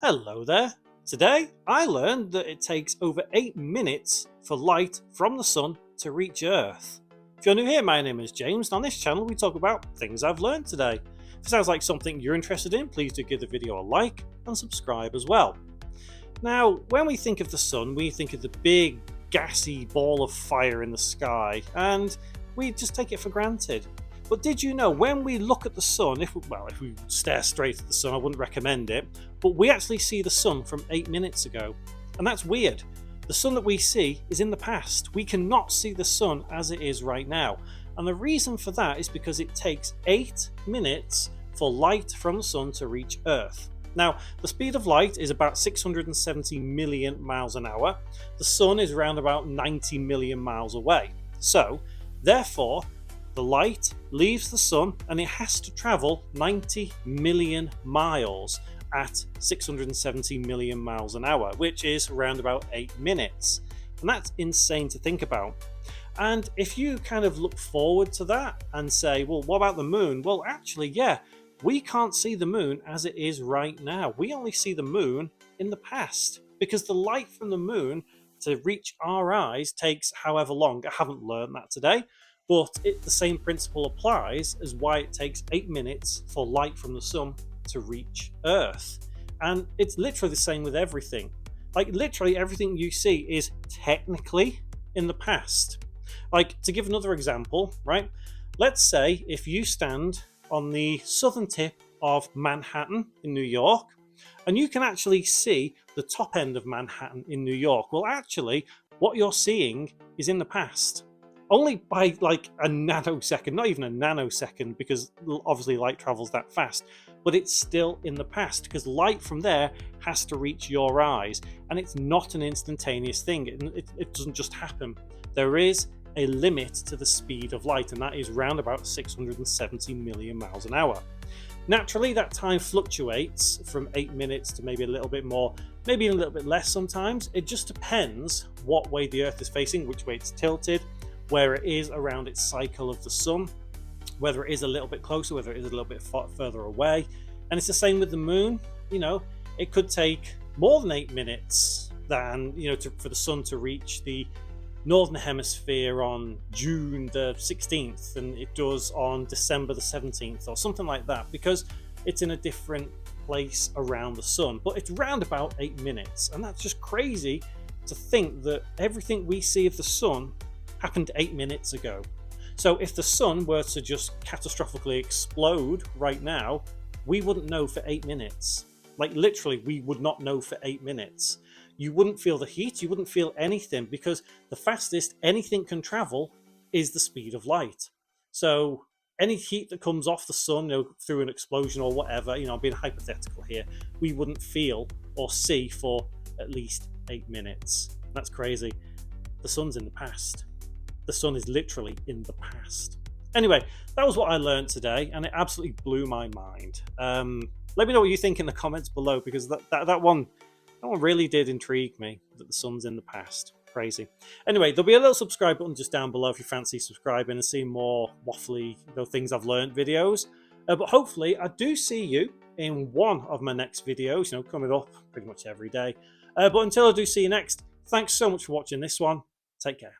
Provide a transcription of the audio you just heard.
Hello there. Today I learned that it takes over 8 minutes for light from the sun to reach Earth. If you're new here, my name is James, and on this channel we talk about things I've learned today. If it sounds like something you're interested in, please do give the video a like and subscribe as well. Now, when we think of the sun, we think of the big gassy ball of fire in the sky, and we just take it for granted. But did you know when we look at the sun, if we stare straight at the sun, I wouldn't recommend it, but we actually see the sun from 8 minutes ago. And that's weird. The sun that we see is in the past. We cannot see the sun as it is right now. And the reason for that is because it takes 8 minutes for light from the sun to reach Earth. Now, the speed of light is about 670 million miles an hour. The sun is around about 90 million miles away. So, therefore, the light leaves the sun and it has to travel 90 million miles at 670 million miles an hour, which is around about 8 minutes. And that's insane to think about. And if you kind of look forward to that and say, well, what about the moon? Well, actually, yeah, we can't see the moon as it is right now. We only see the moon in the past because the light from the moon to reach our eyes takes however long. I haven't learned that today. But the same principle applies as why it takes 8 minutes for light from the sun to reach Earth. And it's literally the same with everything. Like, literally everything you see is technically in the past. Like, to give another example, right? Let's say if you stand on the southern tip of Manhattan in New York, and you can actually see the top end of Manhattan in New York. Well, actually, what you're seeing is in the past. Only by like a nanosecond, not even a nanosecond, because obviously light travels that fast, but it's still in the past because light from there has to reach your eyes, and it's not an instantaneous thing. It doesn't just happen. There is a limit to the speed of light, and that is round about 670 million miles an hour. Naturally, that time fluctuates from 8 minutes to maybe a little bit more, maybe a little bit less sometimes. It just depends what way the Earth is facing, which way it's tilted, where it is around its cycle of the sun, whether it is a little bit closer, whether it is a little bit further away. And it's the same with the moon. You know, it could take more than 8 minutes than, for the sun to reach the northern hemisphere on June the 16th than it does on December the 17th or something like that, because it's in a different place around the sun. But it's round about 8 minutes, and that's just crazy to think that everything we see of the sun happened 8 minutes ago. So if the sun were to just catastrophically explode right now, we wouldn't know for 8 minutes. Like, literally, we would not know for 8 minutes. You wouldn't feel the heat, you wouldn't feel anything, because the fastest anything can travel is the speed of light. So any heat that comes off the sun, through an explosion or whatever, I'm being hypothetical here, we wouldn't feel or see for at least 8 minutes. That's crazy. The sun's in the past. The sun is literally in the past. Anyway, that was what I learned today, and it absolutely blew my mind. Let me know what you think in the comments below, because that one really did intrigue me, that the sun's in the past. Crazy. Anyway, there'll be a little subscribe button just down below if you fancy subscribing and seeing more waffly things I've learned videos. But hopefully I do see you in one of my next videos, coming up pretty much every day. But until I do see you next, thanks so much for watching this one. Take care.